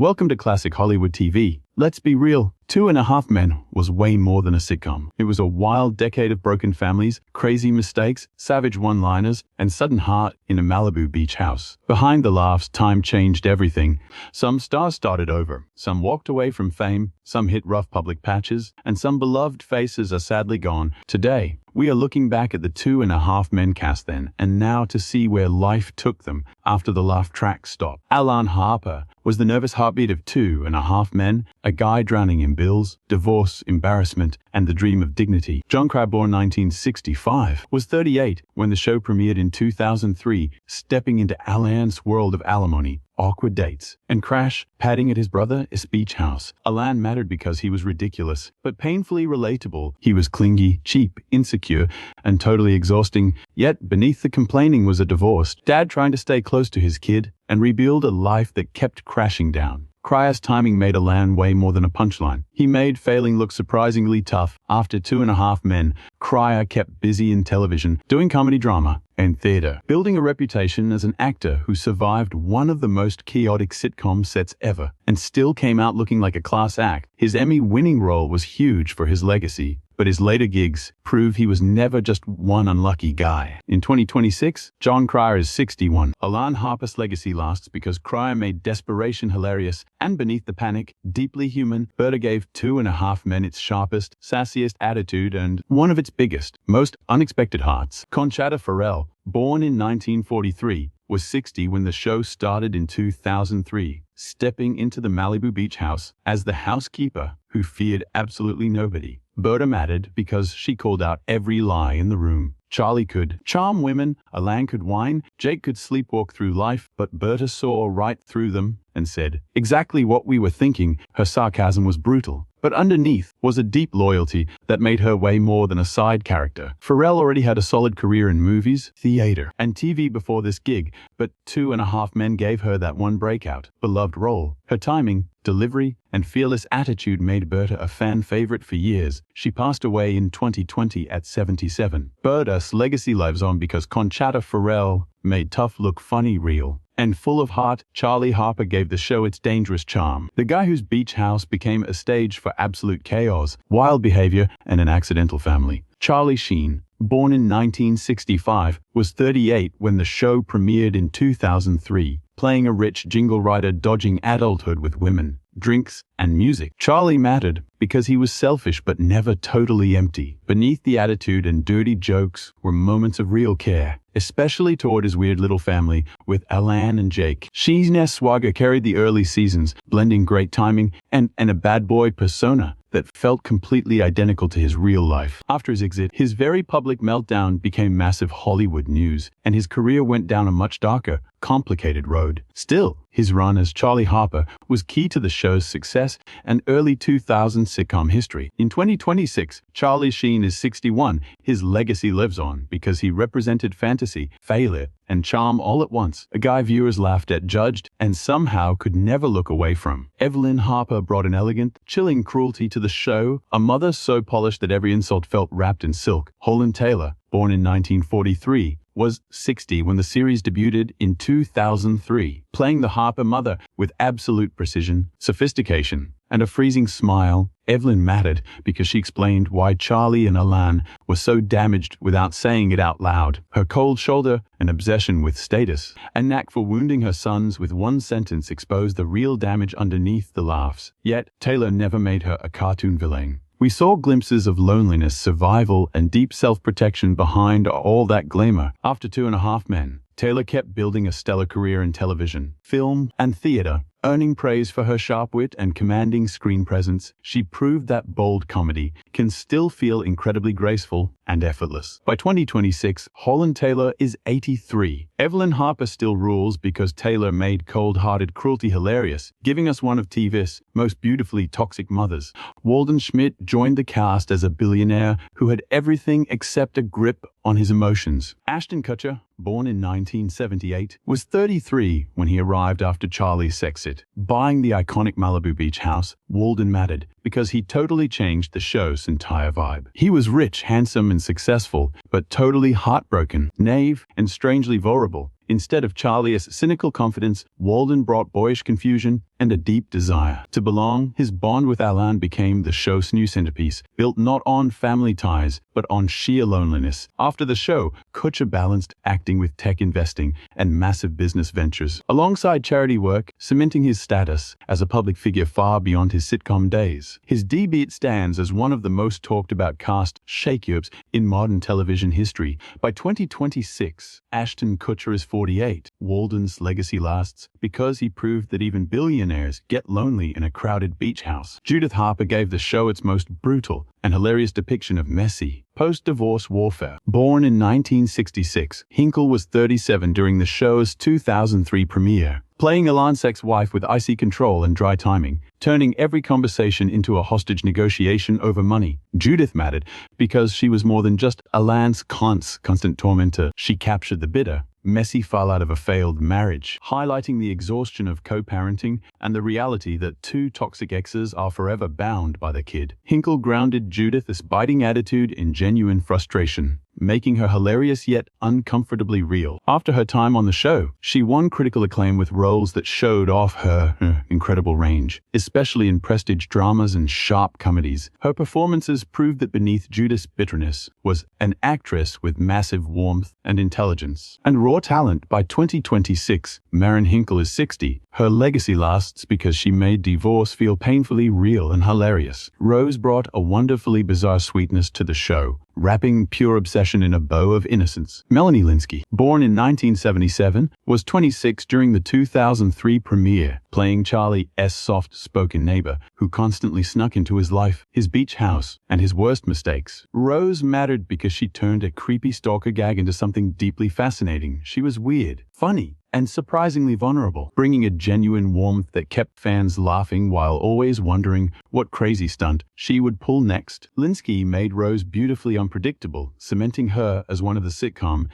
Welcome to Classic Hollywood TV. Let's be real, Two and a Half Men was way more than a sitcom. It was a wild decade of broken families, crazy mistakes, savage one-liners, and sudden heart in a Malibu beach house. Behind the laughs, time changed everything. Some stars started over, some walked away from fame, some hit rough public patches, and some beloved faces are sadly gone. Today, we are looking back at the Two and a Half Men cast then, and now to see where life took them after the laugh track stopped. Alan Harper was the nervous heartbeat of Two and a Half Men, a guy drowning in bills, divorce, embarrassment, and the dream of dignity. Jon Cryer, born 1965, was 38 when the show premiered in 2003, stepping into Alan's world of alimony, awkward dates, and crash, padding at his brother's beach house. Alan mattered because he was ridiculous, but painfully relatable. He was clingy, cheap, insecure, and totally exhausting, yet beneath the complaining was a divorced dad trying to stay close to his kid and rebuild a life that kept crashing down. Cryer's timing made Alan way more than a punchline. He made failing look surprisingly tough. After Two and a Half Men, Cryer kept busy in television, doing comedy drama and theater, building a reputation as an actor who survived one of the most chaotic sitcom sets ever, and still came out looking like a class act. His Emmy-winning role was huge for his legacy, but his later gigs prove he was never just one unlucky guy. In 2026, Jon Cryer is 61. Alan Harper's legacy lasts because Cryer made desperation hilarious and beneath the panic, deeply human. Berta gave Two and a Half Men its sharpest, sassiest attitude and one of its biggest, most unexpected hearts. Conchata Ferrell, born in 1943, was 60 when the show started in 2003, stepping into the Malibu beach house as the housekeeper who feared absolutely nobody. Berta mattered because she called out every lie in the room. Charlie could charm women, Alan could whine, Jake could sleepwalk through life, but Berta saw right through them and said exactly what we were thinking. Her sarcasm was brutal, but underneath was a deep loyalty that made her way more than a side character. Ferrell already had a solid career in movies, theater, and TV before this gig, but Two and a Half Men gave her that one breakout, beloved role. Her timing, delivery, and fearless attitude made Berta a fan favorite for years. She passed away in 2020 at 77. Berta's legacy lives on because Conchata Ferrell made tough look funny real. And full of heart, Charlie Harper gave the show its dangerous charm. The guy whose beach house became a stage for absolute chaos, wild behavior, and an accidental family. Charlie Sheen, born in 1965, was 38 when the show premiered in 2003, playing a rich jingle writer dodging adulthood with women, drinks, and music. Charlie mattered because he was selfish but never totally empty. Beneath the attitude and dirty jokes were moments of real care, especially toward his weird little family with Alan and Jake. Sheen's swagger carried the early seasons, blending great timing and a bad boy persona that felt completely identical to his real life. After his exit, his very public meltdown became massive Hollywood news, and his career went down a much darker, complicated road. Still, his run as Charlie Harper was key to the show's success and early 2000s sitcom history. In 2026, Charlie Sheen is 61. His legacy lives on because he represented fantasy, failure, and charm all at once. A guy viewers laughed at, judged, and somehow could never look away from. Evelyn Harper brought an elegant, chilling cruelty to the show, a mother so polished that every insult felt wrapped in silk. Holland Taylor, born in 1943, was 60 when the series debuted in 2003, playing the Harper mother with absolute precision, sophistication, and a freezing smile. Evelyn mattered because she explained why Charlie and Alan were so damaged without saying it out loud. Her cold shoulder, an obsession with status, a knack for wounding her sons with one sentence exposed the real damage underneath the laughs. Yet, Taylor never made her a cartoon villain. We saw glimpses of loneliness, survival, and deep self-protection behind all that glamour. After Two and a Half Men, Taylor kept building a stellar career in television, film, and theater. Earning praise for her sharp wit and commanding screen presence, she proved that bold comedy can still feel incredibly graceful and effortless. By 2026, Holland Taylor is 83. Evelyn Harper still rules because Taylor made cold-hearted cruelty hilarious, giving us one of TV's most beautifully toxic mothers. Walden Schmidt joined the cast as a billionaire who had everything except a grip on his emotions. Ashton Kutcher, born in 1978, was 33 when he arrived after Charlie's exit. Buying the iconic Malibu beach house, Walden mattered because he totally changed the show's entire vibe. He was rich, handsome, and successful, but totally heartbroken, naive, and strangely vulnerable. Instead of Charlie's cynical confidence, Walden brought boyish confusion and a deep desire to belong. His bond with Alan became the show's new centerpiece, built not on family ties, but on sheer loneliness. After the show, Kutcher balanced acting with tech investing and massive business ventures, alongside charity work, cementing his status as a public figure far beyond his sitcom days. His debut stands as one of the most talked about cast shakeups in modern television history. By 2026, Ashton Kutcher is 48. Walden's legacy lasts because he proved that even billionaires get lonely in a crowded beach house. Judith Harper gave the show its most brutal and hilarious depiction of messy, post-divorce warfare. Born in 1966, Hinkle was 37 during the show's 2003 premiere, playing Alan's ex-wife with icy control and dry timing, turning every conversation into a hostage negotiation over money. Judith mattered because she was more than just Alan's constant tormentor. She captured the bitter, messy fallout of a failed marriage, highlighting the exhaustion of co-parenting and the reality that two toxic exes are forever bound by the kid. Hinkle grounded Judith's biting attitude in genuine frustration, making her hilarious yet uncomfortably real. After her time on the show, she won critical acclaim with roles that showed off her incredible range, especially in prestige dramas and sharp comedies. Her performances proved that beneath Judith's bitterness was an actress with massive warmth and intelligence and raw talent. By 2026, Maren Hinkle is 60. Her legacy lasts because she made divorce feel painfully real and hilarious. Rose brought a wonderfully bizarre sweetness to the show, wrapping pure obsession in a bow of innocence. Melanie Lynskey, born in 1977, was 26 during the 2003 premiere, playing Charlie's soft-spoken neighbor who constantly snuck into his life, his beach house, and his worst mistakes. Rose mattered because she turned a creepy stalker gag into something deeply fascinating. She was weird, funny, and surprisingly vulnerable, bringing a genuine warmth that kept fans laughing while always wondering what crazy stunt she would pull next. Lynskey made Rose beautifully unpredictable, cementing her as one of the sitcom's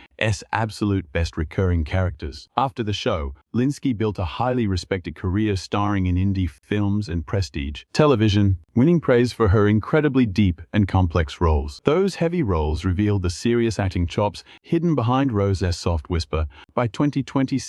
absolute best recurring characters. After the show, Lynskey built a highly respected career starring in indie films and prestige television, winning praise for her incredibly deep and complex roles. Those heavy roles revealed the serious acting chops hidden behind Rose's soft whisper. By 2026,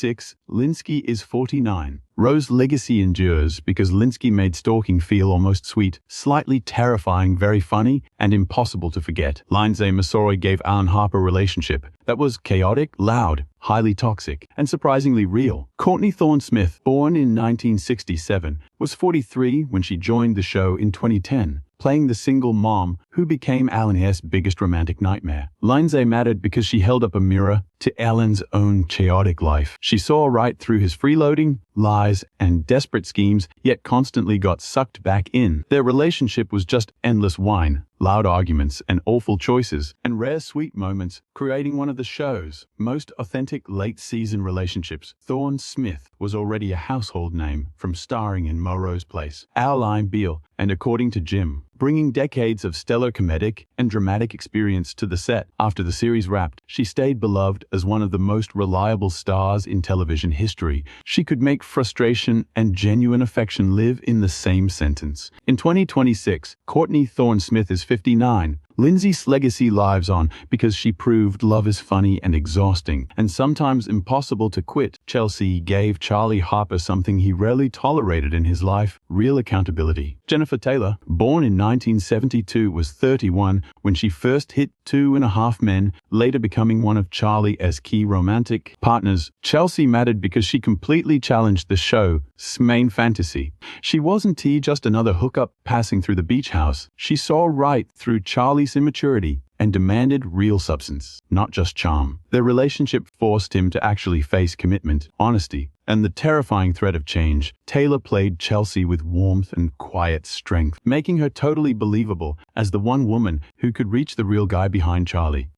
Lynskey is 49. Rose's legacy endures because Lynskey made stalking feel almost sweet, slightly terrifying, very funny, and impossible to forget. Lindsay Masori gave Alan Harper a relationship that was chaotic, loud, highly toxic, and surprisingly real. Courtney Thorne-Smith, born in 1967, was 43 when she joined the show in 2010, playing the single mom who became Alan's biggest romantic nightmare. Lindsay mattered because she held up a mirror to Alan's own chaotic life. She saw right through his freeloading, lies, and desperate schemes, yet constantly got sucked back in. Their relationship was just endless wine, loud arguments, and awful choices, and rare sweet moments, creating one of the show's most authentic late-season relationships. Thorne-Smith was already a household name from starring in Melrose Place, Our Beale, and According to Jim, bringing decades of stellar comedic and dramatic experience to the set. After the series wrapped, she stayed beloved as one of the most reliable stars in television history. She could make frustration and genuine affection live in the same sentence. In 2026, Courtney Thorne-Smith is 59. Lindsay's legacy lives on because she proved love is funny and exhausting, and sometimes impossible to quit. Chelsea gave Charlie Harper something he rarely tolerated in his life: real accountability. Jennifer Taylor, born in 1972, was 31 when she first hit 2.5 Men, later becoming one of Charlie's key romantic partners. Chelsea mattered because she completely challenged the show's main fantasy. She wasn't just another hookup passing through the beach house. She saw right through Charlie's immaturity and demanded real substance, not just charm. Their relationship forced him to actually face commitment, honesty, and the terrifying threat of change. Taylor played Chelsea with warmth and quiet strength, making her totally believable as the one woman who could reach the real guy behind Charlie.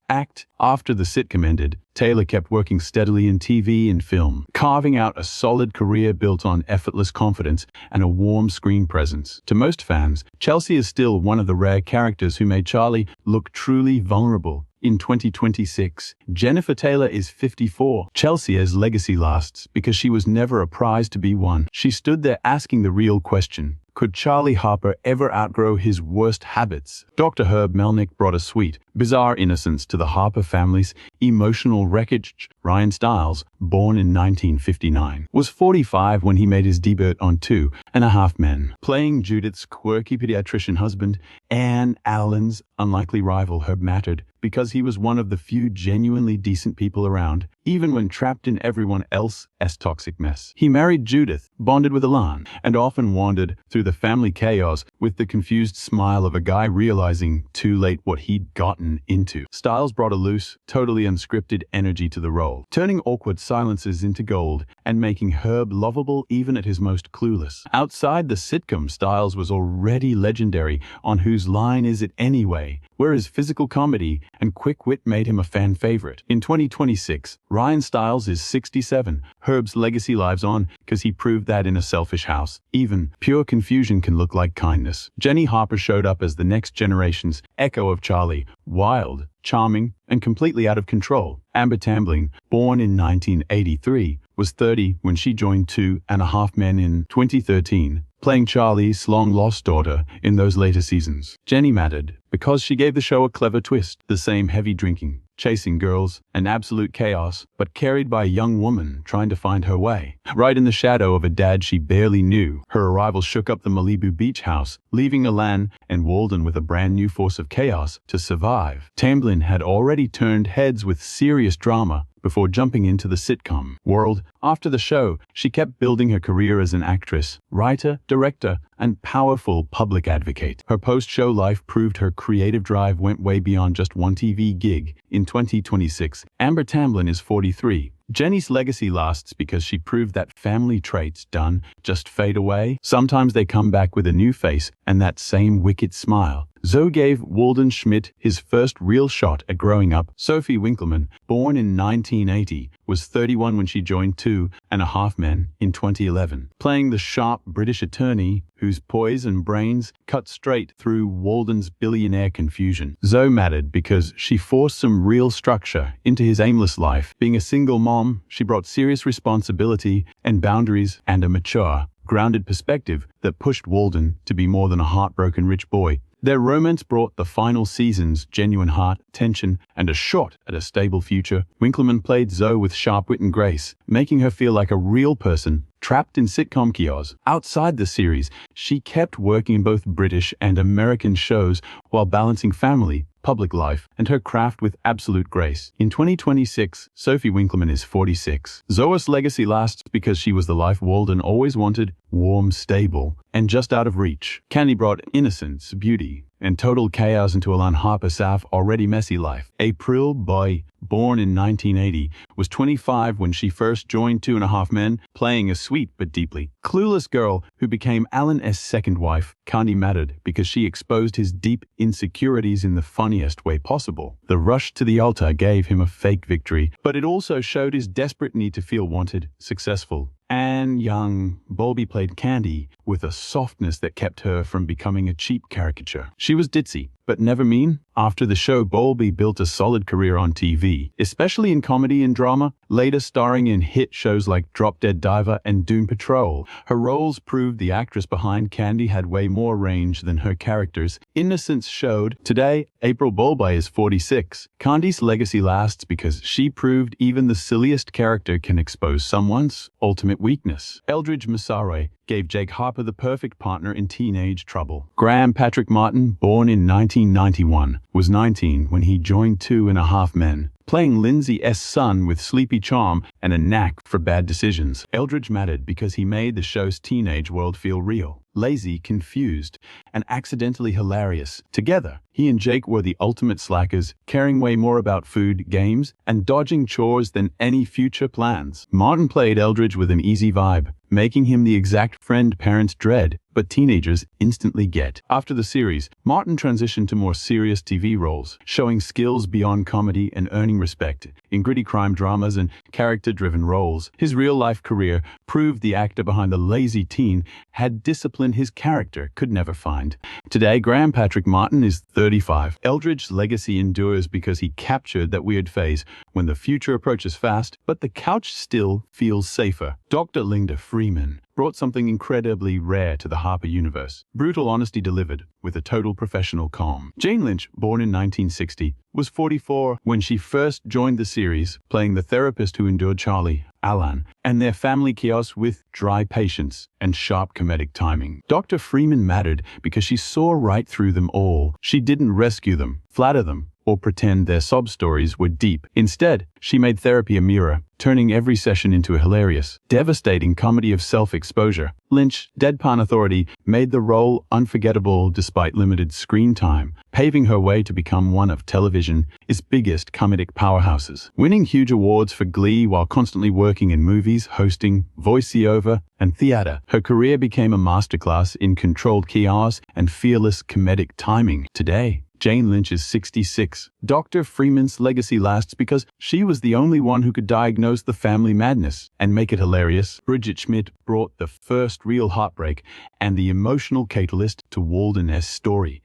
After the sitcom ended, Taylor kept working steadily in TV and film, carving out a solid career built on effortless confidence and a warm screen presence. To most fans, Chelsea is still one of the rare characters who made Charlie look truly vulnerable. In 2026, Jennifer Taylor is 54. Chelsea's legacy lasts because she was never a prize to be won. She stood there asking the real question, Could Charlie Harper ever outgrow his worst habits? Dr. Herb Melnick brought a sweet, bizarre innocence to the Harper family's emotional wreckage. Ryan Stiles, born in 1959, was 45 when he made his debut on Two and a Half Men, playing Judith's quirky pediatrician husband. Anne Allen's unlikely rival Herb mattered because he was one of the few genuinely decent people around, even when trapped in everyone else's toxic mess. He married Judith, bonded with Elan, and often wandered through the family chaos with the confused smile of a guy realizing too late what he'd gotten into. Stiles brought a loose, totally unscripted energy to the role, turning awkward silences into gold and making Herb lovable even at his most clueless. Outside the sitcom, Stiles was already legendary on Whose Line Is It Anyway?, where his physical comedy and quick wit made him a fan favorite. In 2026, Ryan Stiles is 67. Herb's legacy lives on because he proved that in A Selfish House, even pure confusion can look like kindness. Jenny Harper showed up as the next generation's echo of Charlie, wild, charming, and completely out of control. Amber Tamblyn, born in 1983, was 30 when she joined Two and a Half Men in 2013, playing Charlie's long-lost daughter in those later seasons. Jenny mattered because she gave the show a clever twist, the same heavy drinking, chasing girls, and absolute chaos, but carried by a young woman trying to find her way. Right in the shadow of a dad she barely knew, her arrival shook up the Malibu beach house, leaving Elan and Walden with a brand new force of chaos to survive. Tamblyn had already turned heads with serious drama before jumping into the sitcom world. After the show, she kept building her career as an actress, writer, director, and powerful public advocate. Her post-show life proved her creative drive went way beyond just one TV gig. In 2026, Amber Tamblyn is 43. Jenny's legacy lasts because she proved that family traits don't just fade away. Sometimes they come back with a new face and that same wicked smile. Zoe gave Walden Schmidt his first real shot at growing up. Sophie Winkleman, born in 1980, was 31 when she joined Two and a Half Men in 2011, playing the sharp British attorney whose poise and brains cut straight through Walden's billionaire confusion. Zoe mattered because she forced some real structure into his aimless life. Being a single mom, she brought serious responsibility and boundaries and a mature, grounded perspective that pushed Walden to be more than a heartbroken rich boy. Their romance brought the final season's genuine heart, tension, and a shot at a stable future. Winkleman played Zoe with sharp wit and grace, making her feel like a real person trapped in sitcom chaos. Outside the series, she kept working in both British and American shows while balancing family, public life, and her craft with absolute grace. In 2026, Sophie Winkleman is 46. Zoe's legacy lasts because she was the life Walden always wanted, warm, stable, and just out of reach. Candy brought innocence, beauty, and total chaos into Elan Harper's already messy life. April Boy, born in 1980, was 25 when she first joined Two and a Half Men, playing a sweet but deeply clueless girl who became Alan S.'s second wife. Candy mattered because she exposed his deep insecurities in the funniest way possible. The rush to the altar gave him a fake victory, but it also showed his desperate need to feel wanted, successful, and young. Bowlby played Candy with a softness that kept her from becoming a cheap caricature. She was ditzy, but never mean. After the show, Bowlby built a solid career on TV, especially in comedy and drama, later starring in hit shows like Drop Dead Diver and Doom Patrol. Her roles proved the actress behind Candy had way more range than her characters. Innocence showed. Today, April Bowlby is 46. Candy's legacy lasts because she proved even the silliest character can expose someone's ultimate weakness. Eldridge Massare gave Jake Harper the perfect partner in teenage trouble. Graham Patrick Martin, born in 1991, was 19 when he joined Two and a Half Men, playing Lindsay S. son with sleepy charm and a knack for bad decisions. Eldridge mattered because he made the show's teenage world feel real, lazy, confused, and accidentally hilarious. Together, he and Jake were the ultimate slackers, caring way more about food, games, and dodging chores than any future plans. Martin played Eldridge with an easy vibe, making him the exact friend parents dread, but teenagers instantly get. After the series, Martin transitioned to more serious TV roles, showing skills beyond comedy and earning respect in gritty crime dramas and character-driven roles. His real-life career proved the actor behind the lazy teen had discipline his character could never find. Today, Graham Patrick Martin is 35. Eldridge's legacy endures because he captured that weird phase when the future approaches fast, but the couch still feels safer. Dr. Linda Freeman, brought something incredibly rare to the Harper universe: brutal honesty delivered with a total professional calm. Jane Lynch, born in 1960, was 44 when she first joined the series, playing the therapist who endured Charlie, Alan, and their family chaos with dry patience and sharp comedic timing. Dr. Freeman mattered because she saw right through them all. She didn't rescue them, flatter them, or pretend their sob stories were deep. Instead, she made therapy a mirror, turning every session into a hilarious, devastating comedy of self-exposure. Lynch, deadpan authority, made the role unforgettable despite limited screen time, paving her way to become one of television's biggest comedic powerhouses. Winning huge awards for Glee while constantly working in movies, hosting, voiceover, and theater, her career became a masterclass in controlled chaos and fearless comedic timing. Today, Jane Lynch is 66. Dr. Freeman's legacy lasts because she was the only one who could diagnose the family madness and make it hilarious. Bridget Schmidt brought the first real heartbreak and the emotional catalyst to Walden's story.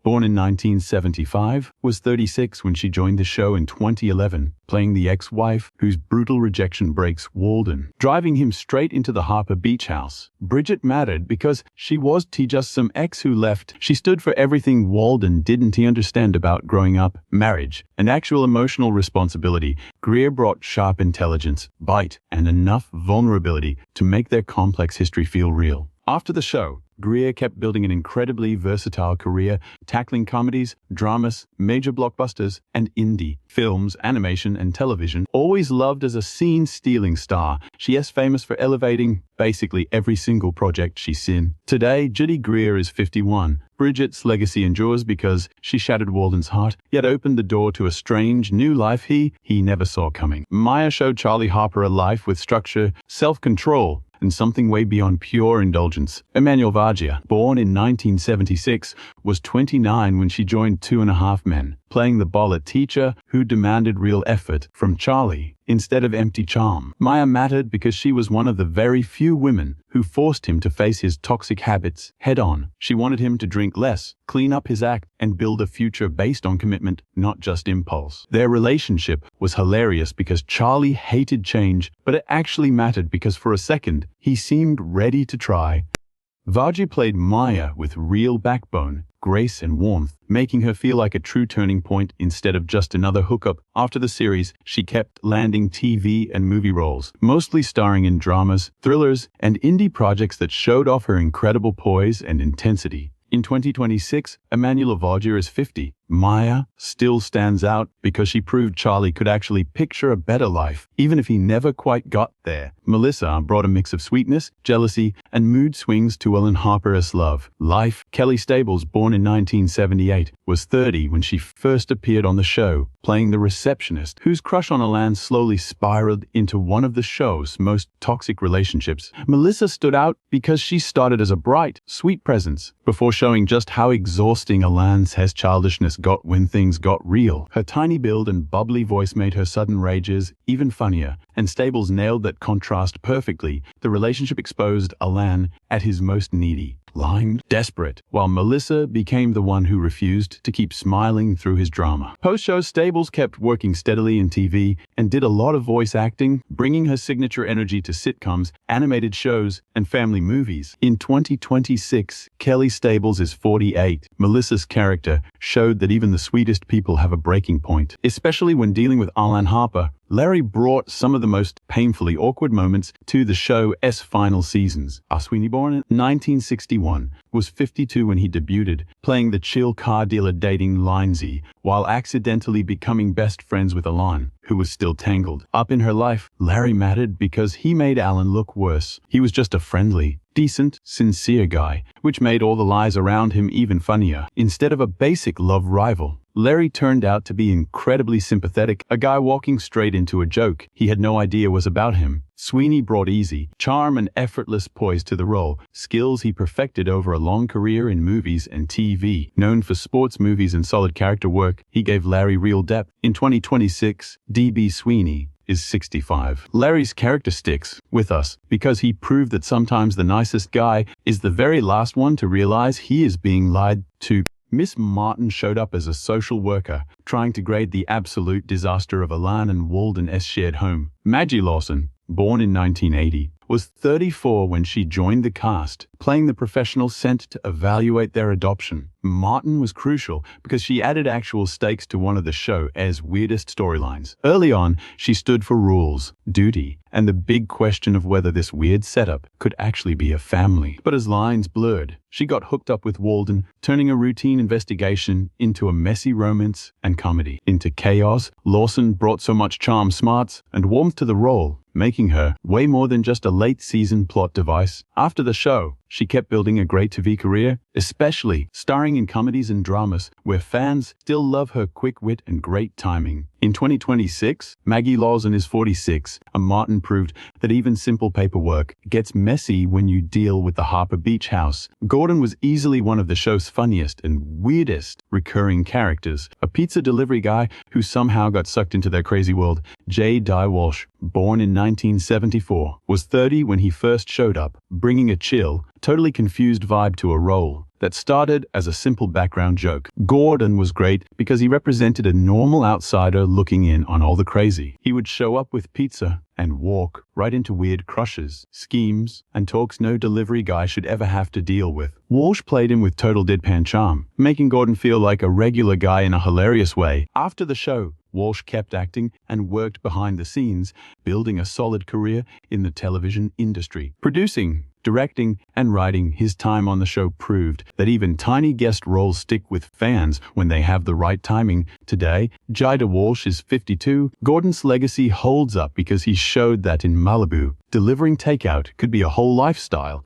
Born in 1975, was 36 when she joined the show in 2011, playing the ex-wife whose brutal rejection breaks Walden, driving him straight into the Harper Beach house. Bridget mattered because she was just some ex who left. She stood for everything Walden didn't understand about growing up, marriage, and actual emotional responsibility. Cryer brought sharp intelligence, bite, and enough vulnerability to make their complex history feel real. After the show, Cryer kept building an incredibly versatile career, tackling comedies, dramas, major blockbusters, and indie films, animation, and television. Always loved as a scene-stealing star, she is famous for elevating basically every single project she's in. Today, Judy Cryer is 51. Bridget's legacy endures because she shattered Walden's heart, yet opened the door to a strange, new life he never saw coming. Maya showed Charlie Harper a life with structure, self-control, and something way beyond pure indulgence. Emmanuel Vargia, born in 1976, was 29 when she joined Two and a Half Men, playing the bullet teacher who demanded real effort from Charlie instead of empty charm. Maya mattered because she was one of the very few women who forced him to face his toxic habits head-on. She wanted him to drink less, clean up his act, and build a future based on commitment, not just impulse. Their relationship was hilarious because Charlie hated change, but it actually mattered because for a second, he seemed ready to try. Vargi played Maya with real backbone, grace, and warmth, making her feel like a true turning point instead of just another hookup. After the series, she kept landing TV and movie roles, mostly starring in dramas, thrillers, and indie projects that showed off her incredible poise and intensity. In 2026, Emmanuel Vargia is 50. Maya still stands out because she proved Charlie could actually picture a better life, even if he never quite got there. Melissa brought a mix of sweetness, jealousy, and mood swings to Ellen Harper's love life. Kelly Stables, born in 1978, was 30 when she first appeared on the show, playing the receptionist whose crush on Alan slowly spiraled into one of the show's most toxic relationships. Melissa stood out because she started as a bright, sweet presence before showing just how exhausting Alan's childishness got when things got real. Her tiny build and bubbly voice made her sudden rages even funnier, and Stables nailed that contrast perfectly. The relationship exposed Alan at his most needy, blind, desperate, while Melissa became the one who refused to keep smiling through his drama. Post-show, Stables kept working steadily in TV and did a lot of voice acting, bringing her signature energy to sitcoms, animated shows, and family movies. In 2026, Kelly Stables is 48. Melissa's character showed that even the sweetest people have a breaking point, especially when dealing with Alan Harper. Larry brought some of the most painfully awkward moments to the show's final seasons. Sweeney, born in 1961, was 52 when he debuted, playing the chill car dealer dating Lindsay, while accidentally becoming best friends with Alan, who was still tangled up in her life. Larry mattered because he made Alan look worse. He was just a friendly, decent, sincere guy, which made all the lies around him even funnier. Instead of a basic love rival, Larry turned out to be incredibly sympathetic, a guy walking straight into a joke he had no idea was about him. Sweeney brought easy, charm, and effortless poise to the role, skills he perfected over a long career in movies and TV. Known for sports movies and solid character work, he gave Larry real depth. In 2026, D.B. Sweeney is 65. Larry's character sticks with us because he proved that sometimes the nicest guy is the very last one to realize he is being lied to. Miss Martin showed up as a social worker, trying to grade the absolute disaster of Alan and Walden's shared home. Maggie Lawson, born in 1980, was 34 when she joined the cast, playing the professional sent to evaluate their adoption. Martin was crucial because she added actual stakes to one of the show's weirdest storylines. Early on, she stood for rules, duty, and the big question of whether this weird setup could actually be a family. But as lines blurred, she got hooked up with Walden, turning a routine investigation into a messy romance and comedy. Into chaos, Lawson brought so much charm, smarts, and warmth to the role, making her way more than just a late-season plot device. After the show, she kept building a great TV career, especially starring in comedies and dramas where fans still love her quick wit and great timing. In 2026, Maggie Lawson is 46, and Martin proved that even simple paperwork gets messy when you deal with the Harper Beach house. Gordon was easily one of the show's funniest and weirdest recurring characters, a pizza delivery guy who somehow got sucked into their crazy world. J. Dye Walsh, born in 1974, was 30 when he first showed up, bringing a chill, totally confused vibe to a role that started as a simple background joke. Gordon was great because he represented a normal outsider looking in on all the crazy. He would show up with pizza and walk right into weird crushes, schemes, and talks no delivery guy should ever have to deal with. Walsh played him with total deadpan charm, making Gordon feel like a regular guy in a hilarious way. After the show, Walsh kept acting and worked behind the scenes, building a solid career in the television industry. Producing, directing, and writing, his time on the show proved that even tiny guest roles stick with fans when they have the right timing. Today, Jida Walsh is 52. Gordon's legacy holds up because he showed that in Malibu, delivering takeout could be a whole lifestyle.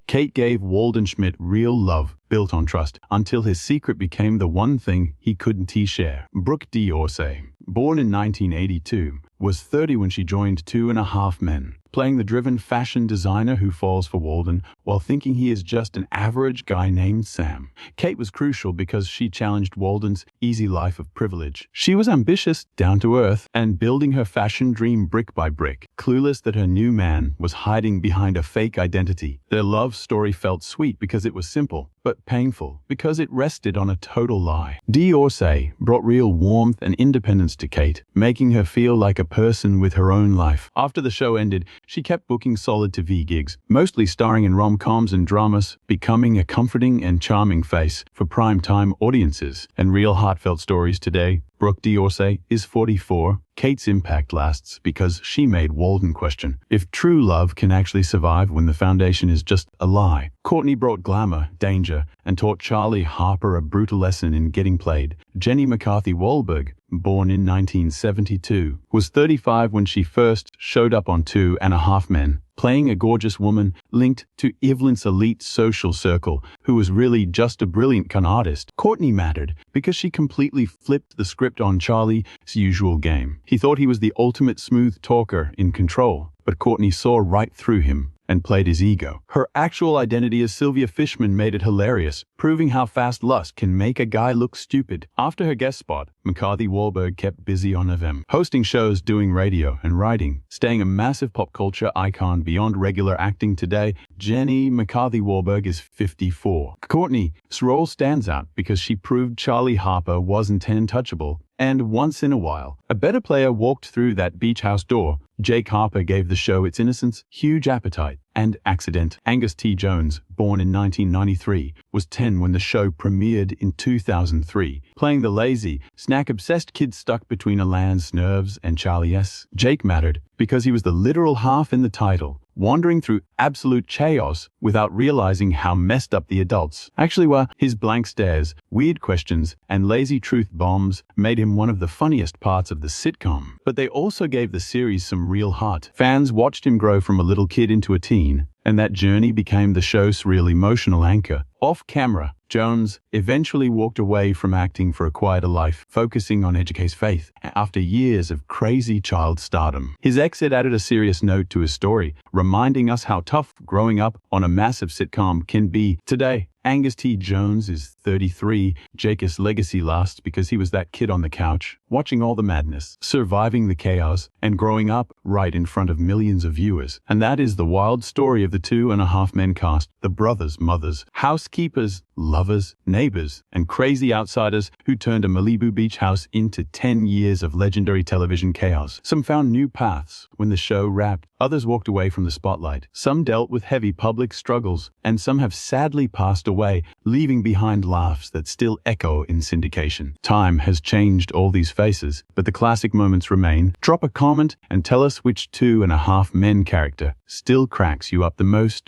Kate gave Walden Schmidt real love, built on trust, until his secret became the one thing he couldn't share. Brooke D'Orsay, born in 1982, was 30 when she joined 2.5 Men, playing the driven fashion designer who falls for Walden while thinking he is just an average guy named Sam. Kate was crucial because she challenged Walden's easy life of privilege. She was ambitious, down to earth, and building her fashion dream brick by brick, clueless that her new man was hiding behind a fake identity. Their love story felt sweet because it was simple, but painful because it rested on a total lie. D'Orsay brought real warmth and independence to Kate, making her feel like a person with her own life. After the show ended, she kept booking solid TV gigs, mostly starring in rom-coms and dramas, becoming a comforting and charming face for prime-time audiences and real heartfelt stories. Today, Brooke D'Orsay is 44. Kate's impact lasts because she made Walden question if true love can actually survive when the foundation is just a lie. Courtney brought glamour, danger, and taught Charlie Harper a brutal lesson in getting played. Jenny McCarthy Wahlberg, born in 1972, was 35 when she first showed up on 2.5 Men, playing a gorgeous woman linked to Evelyn's elite social circle, who was really just a brilliant con artist. Courtney mattered because she completely flipped the script on Charlie's usual game. He thought he was the ultimate smooth talker in control, but Courtney saw right through him and played his ego. Her actual identity as Sylvia Fishman made it hilarious, proving how fast lust can make a guy look stupid. After her guest spot, McCarthy Wahlberg kept busy on FM, hosting shows, doing radio, and writing, staying a massive pop culture icon beyond regular acting. Today, Jenny McCarthy Wahlberg is 54. Courtney's role stands out because she proved Charlie Harper wasn't untouchable, and once in a while, a better player walked through that beach house door. Jake Harper gave the show its innocence, huge appetite, and accident. Angus T. Jones, born in 1993, was 10 when the show premiered in 2003, playing the lazy, snack-obsessed kid stuck between Alain's nerves and Charlie S. Jake mattered because he was the literal half in the title, wandering through absolute chaos without realizing how messed up the adults actually were. His blank stares, weird questions, and lazy truth bombs made him one of the funniest parts of the sitcom. But they also gave the series some real heart. Fans watched him grow from a little kid into a teen, and that journey became the show's real emotional anchor. Off camera, Jones eventually walked away from acting for a quieter life, focusing on educating faith after years of crazy child stardom. His exit added a serious note to his story, reminding us how tough growing up on a massive sitcom can be. Today, Angus T. Jones is 33. Jake's legacy lasts because he was that kid on the couch, watching all the madness, surviving the chaos, and growing up right in front of millions of viewers. And that is the wild story of the 2.5 Men cast, the brothers, mothers, housekeepers, lovers, neighbors, and crazy outsiders who turned a Malibu beach house into 10 years of legendary television chaos. Some found new paths when the show wrapped. Others walked away from the spotlight. Some dealt with heavy public struggles, and some have sadly passed away, leaving behind laughs that still echo in syndication. Time has changed all these faces, but the classic moments remain. Drop a comment and tell us which 2.5 Men character still cracks you up the most.